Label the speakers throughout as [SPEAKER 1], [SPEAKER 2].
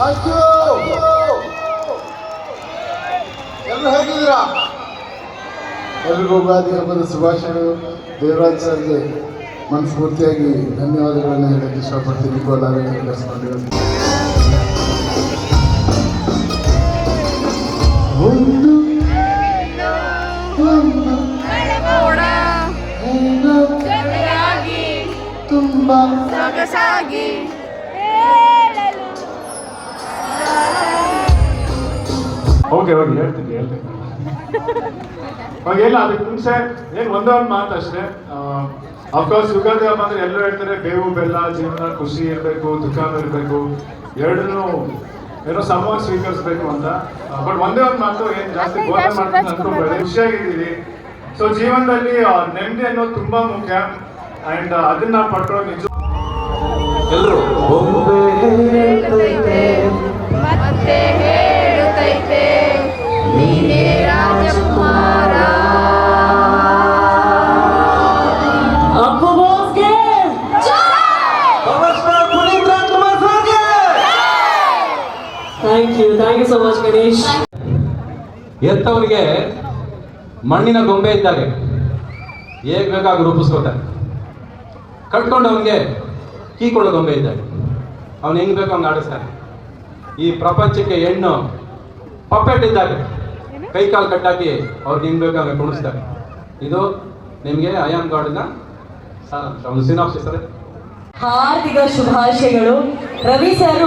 [SPEAKER 1] ಎಲ್ಲರೂ ಹೇಗಿದ್ದೀರಾ? ಎಲ್ರಿಗೂ ಯುಗಾದಿ ಹಬ್ಬದ ಶುಭಾಶಯಗಳು. ದೇವರಾಜ್ ಸರ್ಗೆ ಮನಸ್ಫೂರ್ತಿಯಾಗಿ ಧನ್ಯವಾದಗಳನ್ನು ಹೇಳಕ್ಕೆ ಇಷ್ಟಪಡ್ತೀನಿ. ಕೋಲಾರ ಕಳಿಸ್ಕೊಂಡಿರೋದು ತುಂಬಾ
[SPEAKER 2] ಸೊಗಸಾಗಿ
[SPEAKER 3] ಓಕೆ ಹೇಳ್ತೀನಿ ಇಲ್ಲ ಅದಕ್ಕೆ ಮುಂಚೆ ಏನು ಒಂದೊಂದು ಮಾತು ಅಷ್ಟೇ. ಅಫ್ಕೋರ್ಸ್ ಯುಗಾದಿ ಹಬ್ಬ ಅಂದ್ರೆ ಎಲ್ಲರೂ ಹೇಳ್ತಾರೆ ಬೇವು ಬೆಲ್ಲ, ಜೀವನ ಖುಷಿ ಇರಬೇಕು, ದುಃಖನೂ ಇರಬೇಕು, ಎರಡನ್ನೂ ಏನೋ ಸಮವಾಗಿ ಸ್ವೀಕರಿಸ್ಬೇಕು ಅಂತ. ಬಟ್ ಒಂದೇ ಒಂದು ಮಾತು, ಏನು ಜಾಸ್ತಿ ಬೋಧನೆ ಮಾಡ್ತೀನಿ ಅನ್ಕೋಬೇಡಿ, ಖುಷಿಯಾಗಿದ್ದೀವಿ. ಸೊ ಜೀವನದಲ್ಲಿ ನೆಮ್ಮದಿ ಅನ್ನೋದು ತುಂಬಾ ಮುಖ್ಯ. ಅಂಡ್ ಅದನ್ನ ಪಡ್ಕೊಳ್ಳೋ ನಿಜ
[SPEAKER 4] ಎಲ್ಲರೂ
[SPEAKER 5] thank you so much Ganesh.
[SPEAKER 4] ಎತ್ತವರಿಗೆ ಮಣ್ಣಿನ ಗೊಂಬೆ ಇದ್ದಾಗ ಹೇಗ್ ಬೇಕಾಗಿ ರೂಪಿಸ್ಕೋತಾರೆ. ಕಟ್ಕೊಂಡವನಿಗೆ ಕೀಕೊಳ್ಳೋ ಗೊಂಬೆ ಇದ್ದಾಗ ಅವ್ನು ಹೆಂಗ್ ಬೇಕು ಹಂಗೆ ಆಡಿಸ್ತಾನೆ. ಈ ಪ್ರಪಂಚಕ್ಕೆ ಹೆಣ್ಣು ಪಪೆಟ್ ಇದ್ದಾಗ ಕೈ ಕಾಲು ಕಟ್ಟಾಕಿ ಅವ್ರಿಗೆ ಹೆಂಗ್ ಬೇಕು ಹಂಗೆ ಕುಣಿಸ್ತಾರೆ. ಇದು ನಿಮಗೆ ಅಯಾನ್ ಗಾರ್ಡಿನ ಒಂದು ಸಿನಾಪ್ಸಿಸ್.
[SPEAKER 5] ಹಾರ್ದಿಕ ಶುಭಾಶಯಗಳು. ರವಿ ಸರ್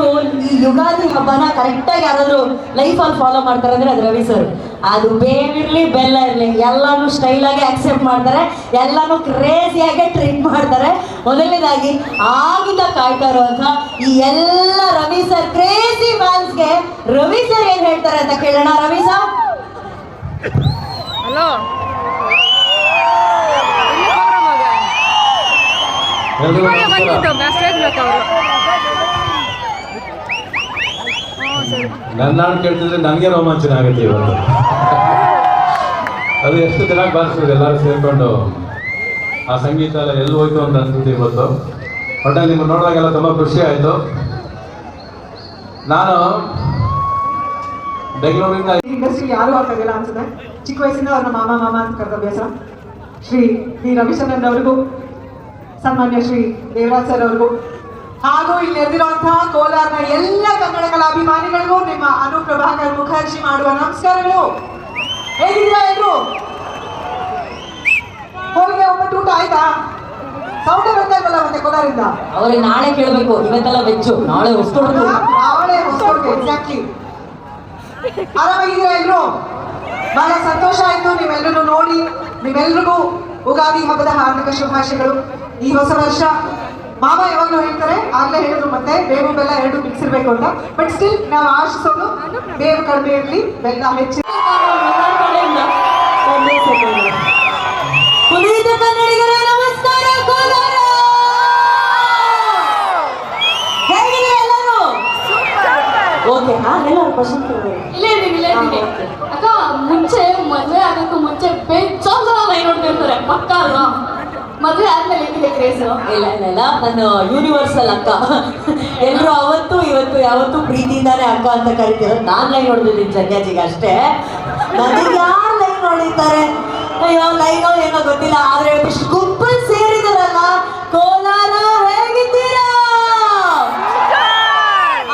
[SPEAKER 5] ಈ ಯುಗಾದಿ ಹಬ್ಬನ ಕರೆಕ್ಟಾಗಿ ಯಾರಾದರೂ ಲೈಫಲ್ಲಿ ಫಾಲೋ ಮಾಡ್ತಾರೆ ಅಂದ್ರೆ ಅದು ರವಿ ಸರ್. ಅದು ಬೇವಿರಲಿ ಬೆಲ್ಲ ಇರಲಿ ಎಲ್ಲಾನು ಸ್ಟೈಲಾಗಿ ಆಕ್ಸೆಪ್ಟ್ ಮಾಡ್ತಾರೆ, ಎಲ್ಲಾನು ಕ್ರೇಜಿಯಾಗಿ ಟ್ರೀಟ್ ಮಾಡ್ತಾರೆ. ಮೊದಲನೇದಾಗಿ ಆಗಿಂದ ಕಾಯ್ತಾ ಇರುವಂಥ ಈ ಎಲ್ಲ ರವಿ ಸರ್ ಕ್ರೇಜಿ ಫ್ಯಾನ್ಸ್ಗೆ ರವಿ ಸರ್ ಏನ್ ಹೇಳ್ತಾರೆ ಅಂತ ಕೇಳೋಣ. Ravi sir,
[SPEAKER 2] hello.
[SPEAKER 4] ನನ್ನ ಕೇಳ್ತಿದ್ರೆ ನನಗೆ ರೋಮಾಂಚನ ಆಗುತ್ತೆ ಇವತ್ತು. ಅದು ಎಷ್ಟು ಚೆನ್ನಾಗಿ ಬಾರಿಸಿದ್ರು ಎಲ್ಲರೂ ಸೇರ್ಕೊಂಡು. ಆ ಸಂಗೀತ ಎಲ್ಲ ಎಲ್ಲಿ ಹೋಯ್ತು ಅಂತ ಅನ್ಸುತ್ತೆ ಇವತ್ತು. ಒಟ್ಟಲ್ಲಿ ನಿಮ್ಮನ್ನು ನೋಡಿದಾಗೆಲ್ಲ ತುಂಬ ಖುಷಿ ಆಯಿತು. ನಾನು ಬೆಂಗಳೂರಿಂದ
[SPEAKER 6] ಇಂಡಸ್ಟ್ರಿ ಯಾರು ಆಗ್ತಾಗಿಲ್ಲ ಅನ್ಸುತ್ತೆ. ಚಿಕ್ಕ ವಯಸ್ಸಿಂದ ಅವ್ರನ್ನ ಮಾಮ ಅಂತ ಕರೆದ ಅಭ್ಯಾಸ. ಶ್ರೀ ಡಿ ರವಿಚಂದ್ರನ್ ಅವರಿಗೂ, ಸನ್ಮಾನ್ಯ ಶ್ರೀ ದೇವರಾಜ್ ಸರ್ ಅವ್ರಿಗೂ, ಹಾಗೂ ಇಲ್ಲಿ ನೆರೆದಿರುವಂತಹ ಕೋಲಾರದ ಎಲ್ಲ ಕನ್ನಡ ಕಲಾಭಿಮಾನಿಗಳಿಗೂ ನಿಮ್ಮ ಅನುಪ್ರಭಾಕರ್ ಮುಖರ್ಜಿ ಮಾಡುವ ನಮಸ್ಕಾರಗಳು. ಹೇಗಿದ್ದೀರಾ ಎಲ್ರು? ಹೋಳಿಗೆ ಒಬ್ಬಟ್ಟು ಊಟ ಆಯ್ತಾ? ಸೌಂಡೆ ಬರ್ತಾ ಇಲ್ವಲ್ಲ ಮತ್ತೆ ಕೋಲಾರಿಂದ?
[SPEAKER 5] ಅವ್ರಿಗೆ ನಾಳೆ ಕೇಳಬೇಕು, ಇವತ್ತೆಲ್ಲ ವೆಜ್ಜು, ನಾಳೆ ಹೊಸ್ಕೊಡ್ಬೇಕು.
[SPEAKER 6] ನಾಳೆ ಹೊಸ್ಕೊಡ್ಬೇಕು, ಎಕ್ಸಾಕ್ಟ್ಲಿ. ಆರಾಮಾಗಿದ್ದೀರಾ ಎಲ್ರು? ಬಹಳ ಸಂತೋಷ ಆಯ್ತು ನೀವೆಲ್ಲರೂ ನೋಡಿ. ನಿಮ್ಮೆಲ್ರಿಗೂ ಯುಗಾದಿ ಹಬ್ಬದ ಹಾರ್ದಿಕ ಶುಭಾಶಯಗಳು. ಈ ಹೊಸ ವರ್ಷ ಮಾಮ ಯಾವಾಗಲೂ ಹೇಳ್ತಾರೆ, ಆಗ್ಲೇ ಹೇಳಿದ್ರು ಮತ್ತೆ ಬೇವು ಬೆಲ್ಲ ಎರಡು ಮಿಕ್ಸ್ ಇರಬೇಕು ಅಂತ. ಬಟ್ ಸ್ಟಿಲ್ ನಾವು ಆಶಿಸೋದು ಬೇವು ಕಡಿಮೆ ಇರಲಿ, ಬೆಲ್ಲ ಹೆಚ್ಚು.
[SPEAKER 5] ಪುನೀತ ಕನ್ನಡಿಗರ ನಮಸ್ಕಾರ ಕೋಲಾರ. ಹೇಗಿದೆ ಎಲ್ಲರೂ? ಓಕೆ, ಎಲ್ಲರೂ ಕ್ವಶನ್
[SPEAKER 2] ಇಲ್ಲೇ ಇದ್ದೀನಿ. ಅಕ್ಕ, ಮುಂಚೆ ಮದುವೆ ಆಗಕ್ಕೂ ಮುಂಚೆ ಬೇಜಾನ್ ಲೈನ್ ನೋಡ್ತಿರ್ತಾರೆ ಪಕ್ಕ ಅಲ್ವಾ? ಮದುವೆ ಆದ್ಮೇಲೆ ಹೆಂಗಿದೆ ಕ್ರೇಜ್?
[SPEAKER 5] ಇಲ್ಲ ನಾನು ಯೂನಿವರ್ಸಲ್ ಅಕ್ಕ. ಎಲ್ಲರೂ ಅವತ್ತು ಇವತ್ತು ಯಾವತ್ತೂ ಪ್ರೀತಿಯಿಂದಾನೇ ಅಕ್ಕ ಅಂತ ಕರಿತಿರೋದು. ನಾನು ಲೈನ್ ನೋಡಿದ್ದೀನಿ ಜನ್ಯಾಜಿಗೆ ಅಷ್ಟೇ. ನನಗೆ ಯಾರು ಲೈನ್ ನೋಡಿದ್ದಾರೆ? ಅಯ್ಯೋ ಲೈನೋ ಏನೋ ಗೊತ್ತಿಲ್ಲ. ಆದ್ರೆ ಇಷ್ಟು ಗುಂಪಲ್ಲಿ ಸೇರಿದಾರಲ್ಲ, ಕೋಲಾರ ಹೇಗಿದ್ದೀರಾ?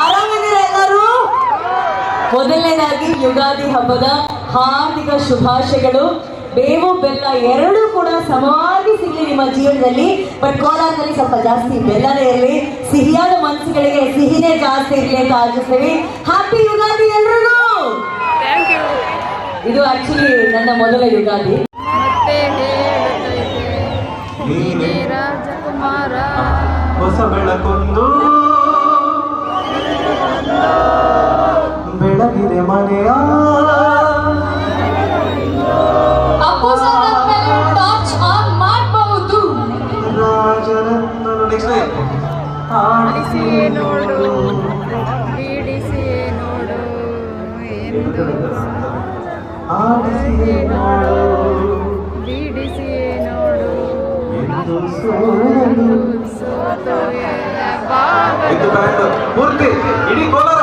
[SPEAKER 5] ಆರಾಮಿದ್ದೀರಾ ಎಲ್ಲರೂ? ಮೊದಲನೇದಾಗಿ ಯುಗಾದಿ ಹಬ್ಬದ ಹಾರ್ದಿಕ ಶುಭಾಶಯಗಳು. ಬೇವು ಬೆಲ್ಲ ಎರಡೂ ಕೂಡ ಸಮವಾಗಿ ಸಿಗಲಿ ನಿಮ್ಮ ಜೀವನದಲ್ಲಿ. ಬಟ್ ಕೋಲಾರದಲ್ಲಿ ಸ್ವಲ್ಪ ಜಾಸ್ತಿ ಬೆಲ್ಲನೇ ಇರಲಿ, ಸಿಹಿಯಾದ ಮನಸ್ಸುಗಳಿಗೆ ಸಿಹಿನೇ ಜಾಸ್ತಿ ಇರಲಿ ಅಂತ ಆಶಿಸ್ತೀವಿ. ಹ್ಯಾಪಿ ಯುಗಾದಿ ಎಲ್ರಿಗೂ. ಇದು ಆಕ್ಚುಲಿ ನನ್ನ ಮೊದಲ ಯುಗಾದಿ.
[SPEAKER 2] ರಾಜಕುಮಾರ
[SPEAKER 4] ಹೊಸ ಬೆಳಕೊಂದು ಬೆಳಗಿದೆ ಮನೆಯ
[SPEAKER 2] ಟಚ್ ಆನ್ ಮಾಡಬಹುದು. ಆಡಿಸಿ ನೋಡು, ಬಿಡಿಸಿ ನೋಡು,
[SPEAKER 4] ಆಡಿಸಿ ನೋಡು,
[SPEAKER 2] ಬಿಡಿಸಿ ನೋಡು,
[SPEAKER 4] ಪೂರ್ತಿ ಇಡೀ ಕೋಲಾರ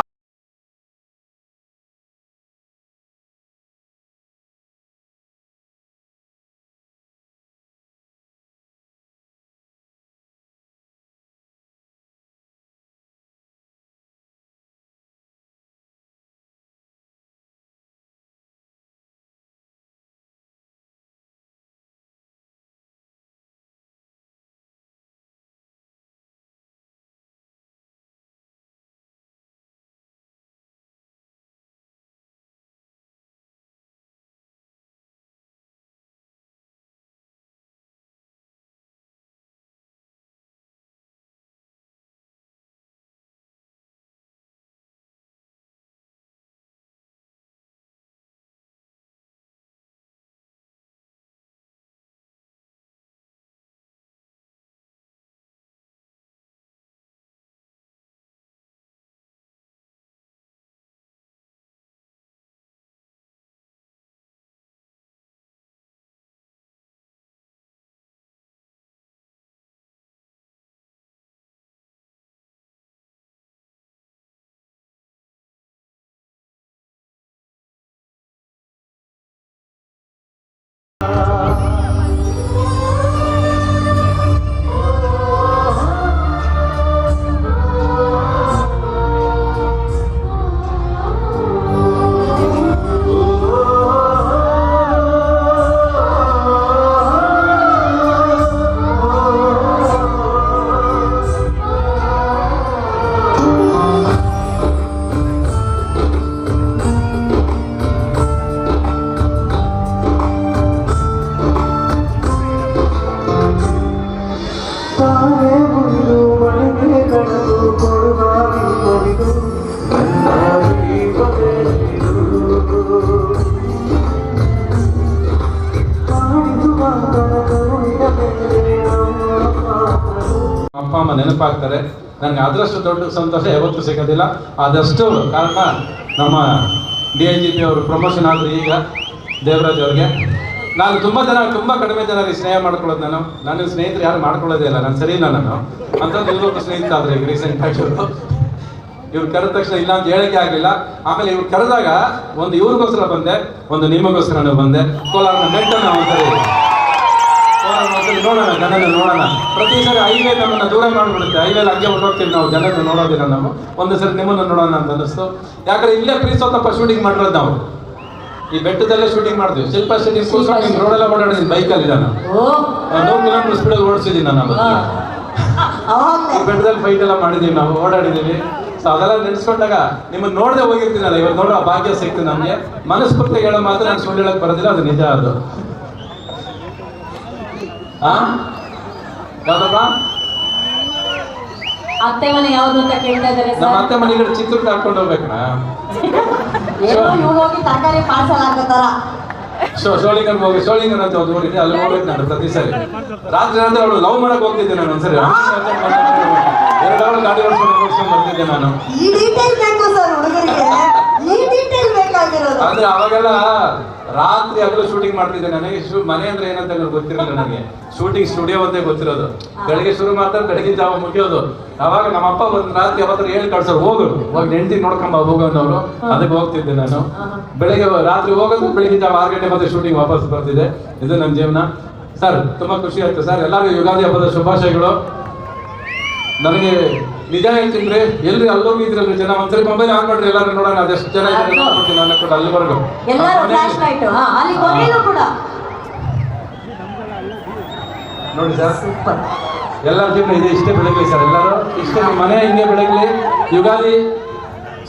[SPEAKER 4] ಅಪ್ಪ ಅಮ್ಮ ನೆನಪಾಗ್ತಾರೆ. ನನಗೆ ಅದರಷ್ಟು ದೊಡ್ಡ ಸಂತೋಷ ಯಾವತ್ತೂ ಸಿಗೋದಿಲ್ಲ. ಅದಷ್ಟು ಕಾರಣ ನಮ್ಮ DIGP ಅವರು ಪ್ರಮೋಷನ್ ಆದರು ಈಗ ದೇವರಾಜ್ ಅವ್ರಿಗೆ. ನಾನು ತುಂಬ ಕಡಿಮೆ ಜನರಿಗೆ ಸ್ನೇಹ ಮಾಡ್ಕೊಳ್ಳೋದು. ನನ್ನ ಸ್ನೇಹಿತರು ಯಾರು ಮಾಡ್ಕೊಳ್ಳೋದೇ ಇಲ್ಲ. ನಾನು ಸರಿ ಇಲ್ಲ. ನಾನು ಅಂಥದ್ದು ಇವ್ರೊಬ್ಬ ಸ್ನೇಹಿತ ಆದರೆ ಈಗ ರೀಸೆಂಟ್ ಆಗಿ ಇವ್ರು ಕರೆದ ತಕ್ಷಣ ಇಲ್ಲ ಅಂತ ಹೇಳಕ್ಕೆ ಆಗಲಿಲ್ಲ. ಆಮೇಲೆ ಇವ್ರು ಕರೆದಾಗ ಒಂದು ಇವ್ರಿಗೋಸ್ಕರ ಬಂದೆ, ಒಂದು ನಿಮಗೋಸ್ಕರ ಬಂದೆ. ಕೋಲಾರನ ನೆಟ್ಟನ್ನು ಒಂದ್ಸರಿ ನೋಡೋಣ, ಜನನ ನೋಡೋಣ. ಪ್ರತಿ ಸರಿ ಹೈವೇ ನಮ್ಮನ್ನು ದೂರ ಮಾಡಿಬಿಡುತ್ತೆ. ಹೈವೇಲಿ ಹಂಗೆ ಹೊರಟೋಗ್ತೀವಿ ನಾವು, ಜನನ ನೋಡೋದಿಲ್ಲ ನಾವು. ಒಂದು ಸರಿ ನಿಮ್ಮನ್ನು ನೋಡೋಣ ಅಂತ ಅನ್ನಿಸ್ತು. ಯಾಕಂದ್ರೆ ಇಲ್ಲೇ ಪ್ರೀಸೋತಪ್ಪ ಶೂಟಿಂಗ್ ಮಾಡಿರೋದು ನಾವು. ಈ ಬೆಟ್ಟದಲ್ಲೇ ಶೂಟಿಂಗ್ ಮಾಡಿದ್ವಿ. ಶಿಲ್ಪ ಶೆಟ್ಟಿ ಕೂರ್ಸ್ಕೊಂಡು ರೋಡೆಲ್ಲ ಓಡಾಡಿದ್ದೀನಿ ಬೈಕಲ್ಲಿ. ನಾನು 100 ಕಿಲೋಮೀಟರ್ ಸ್ಪೀಡಲ್ಲಿ ಓಡಿಸಿದ್ದೀನಿ ನಾನು. ಬೆಟ್ಟದಲ್ಲಿ ಫೈಟ್ ಎಲ್ಲ ಮಾಡಿದ್ದೀವಿ ನಾವು, ಓಡಾಡಿದ್ದೀವಿ. ಸೊ ಅದೆಲ್ಲ ನೆನೆಸ್ಕೊಂಡಾಗ ನಿಮ್ಮನ್ನು ನೋಡದೆ ಹೋಗಿರ್ತೀನಲ್ಲ, ಇವತ್ತು ನೋಡೋ ಭಾಗ್ಯ ಸಿಗ್ತದೆ ನಮಗೆ. ಮನಸ್ಫೂರ್ತಿಯಾಗಿ ಹೇಳೋ ಮಾತು ನಾನು ಸುಳ್ಳು ಹೇಳಕ್ ಬರೋದಿಲ್ಲ, ಅದು ನಿಜ. ಅದು ಯಾವ್ದಪ್ಪ
[SPEAKER 5] ಅತ್ತೆ ಮನೆ ಯಾವ್ದು ಅಂತ ಕೇಳ್ತಾ ಇದ್ದಾರೆ
[SPEAKER 4] ನಮ್ಮ ಅತ್ತೆ ಮನೆ ಕಡೆ ಚಿತ್ರಕ್ಕೆ ಹಾಕೊಂಡು ಹೋಗ್ಬೇಕಣ್ಣ.
[SPEAKER 5] ಹೋಗಿ ತರಕಾರಿ ಪಾರ್ಸಲ್ ಹಾಕತ್ತಾರ.
[SPEAKER 4] ಶೋಳಿಂಗನ್ ಅಂತ ಒಂದು ಊರಿದೆ, ಅಲ್ಲಿ ಹೋಗ್ಬೇಕು ನಾನು ಪ್ರತಿ ಸರಿ. ರಾತ್ರಿ ಅವಳು ಲವ್ ಮಾಡಕ್ ಹೋಗ್ತಿದ್ದೆ ನಾನು. ಒಂದ್ಸರಿ 2 ಅವರ್ ಗಾಡಿ ಓಡಿಸ್ಕೊಂಡು ಬರ್ತಿದ್ದೆ ನಾನು.
[SPEAKER 5] ಈ ಡೀಟೇಲ್ ಬೇಕು ಸರ್ ಹುಡುಗರಿಗೆ, ಈ ಡೀಟೇಲ್ ಬೇಕಾಗಿರೋದು.
[SPEAKER 4] ಆದ್ರೆ ಅವಾಗೆಲ್ಲ ರಾತ್ರಿ ಹಗಲು ಶೂಟಿಂಗ್ ಮಾಡ್ತಿದ್ದೆ. ನನಗೆ ಮನೆ ಅಂದ್ರೆ ಏನಂತ ಗೊತ್ತಿರಲಿಲ್ಲ. ನನಗೆ ಶೂಟಿಂಗ್ ಸ್ಟುಡಿಯೋ ಒಂದೇ ಗೊತ್ತಿರೋದು. ಬೆಳಗ್ಗೆ ಶುರು ಮಾಡ್ತಾರೆ, ಬೆಳಗಿನ ಜಾವ ಮುಗಿಯೋದು. ಅವಾಗ ನಮ್ಮಪ್ಪ ಒಂದು ರಾತ್ರಿ ಯಾವತ್ತಾರು ಹೇಳಿ ಕಳ್ಸೋರು, ಹೋಗಿ ಹೆಂಡತಿ ನೋಡ್ಕೊಂಬ ಹೋಗೋನವ್ರು. ಅದಕ್ಕೆ ಹೋಗ್ತಿದ್ದೆ ನಾನು. ಬೆಳಗ್ಗೆ ರಾತ್ರಿ ಹೋಗೋದು, ಬೆಳಗಿನ ಜಾವ 6 ಗಂಟೆ ಮತ್ತೆ ಶೂಟಿಂಗ್ ವಾಪಸ್ ಬರ್ತಿದ್ದೆ. ಇದು ನನ್ನ ಜೀವನ. ಸರ್ ತುಂಬಾ ಖುಷಿ ಆಯ್ತು ಸರ್. ಎಲ್ಲರಿಗೂ ಯುಗಾದಿ ಹಬ್ಬದ ಶುಭಾಶಯಗಳು. ನನಗೆ ನಿಜ ಹೇಳ್ತೀನಿ ರೀ, ಎಲ್ರಿ ಅಲ್ಲೋಗಿದ್ರಲ್ರಿ ಜನ, ಒಂದ್ಸರಿ ಮೊಬೈಲ್ ಆನ್ ಮಾಡ್ರಿ ಎಲ್ಲರೂ ನೋಡೋಣ ಅದೆಷ್ಟು ಜನ ಇದ್ದಾರೆ ನಾನು ಕೂಡ ಅಲ್ಲಿವರೆಗೂ.
[SPEAKER 5] ಎಲ್ಲರೂ ಫ್ಲಾಶ್ ಲೈಟ್ ಅಲ್ಲಿ ಕೊನೆಯಲ್ಲೂ ಕೂಡ
[SPEAKER 4] ನೋಡಿ ಸರ್, ಎಲ್ಲರ ಜೀವನ ಇದೆ, ಇಷ್ಟೇ ಬೆಳಗ್ಲಿ ಸರ್. ಎಲ್ಲರೂ ಇಷ್ಟೇ, ನಿಮ್ಮ ಮನೆ ಹಿಂಗೆ ಬೆಳಗ್ಲಿ, ಯುಗಾದಿ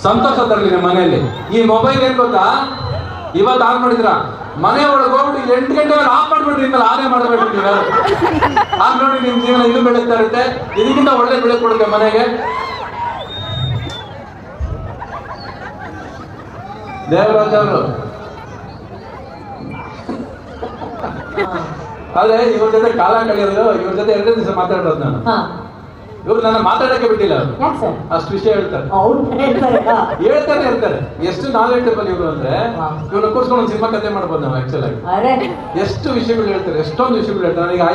[SPEAKER 4] ಸಂತೋಷ ತರಲಿ ನಿಮ್ಮ ಮನೆಯಲ್ಲಿ. ಈ ಮೊಬೈಲ್ ಏನ್ ಗೊತ್ತಾ, ಇವತ್ತು ಆನ್ ಮಾಡಿದ್ರ ಮನೆ ಒಳಗೆ ಹೋಗ್ಬಿಟ್ಟು 8 ಗಂಟೆ ಆಫ್ ಮಾಡ್ಬಿಡ್ರಿ. ಇನ್ಮೇಲೆ ಆನೇ ಮಾಡಬೇಡ್ರಿ ನೀವು. ಆಗ ನೋಡಿ ನಿಮ್ ಜೀವನ ಇನ್ನೂ ಬೆಳಗ್ತಾ ಇರುತ್ತೆ. ಇದಕ್ಕಿಂತ ಒಳ್ಳೆ ಬೆಳಕು ಕೊಡುತ್ತೆ ಮನೆಗೆ. ದೇವರಾಜ್ ಅವರು ಆದ್ರೆ ಇವ್ರ ಜೊತೆ ಕಾಲ ಕಳೆಯೋದು, ಇವ್ರ ಜೊತೆ 2 ದಿವಸ ಮಾತಾಡೋದು ನಾನು. ಇವ್ರು ನನ್ನ ಮಾತಾಡಕ್ಕೆ ಬಿಟ್ಟಿಲ್ಲ. ಅಷ್ಟು ವಿಷಯ ಹೇಳ್ತಾರೆ, ಹೇಳ್ತಾನೆ ಇರ್ತಾರೆ. ಎಷ್ಟು ನಾಲೆಡ್ಜಬಲ್ ಇವ್ರು ಅಂದ್ರೆ, ಇವ್ರನ್ನ ಕೂರ್ಸ್ಕೊಂಡು ಒಂದು ಸಿನಿಮಾ ಕಥೆ ಮಾಡ್ಬೋದು ನಾವು ಆಕ್ಚುಲ್ ಆಗಿ. ಎಷ್ಟು ವಿಷಯಗಳು ಹೇಳ್ತಾರೆ, ಎಷ್ಟೊಂದು ವಿಷಯಗಳು ಹೇಳ್ತಾರೆ. ನನಗೆ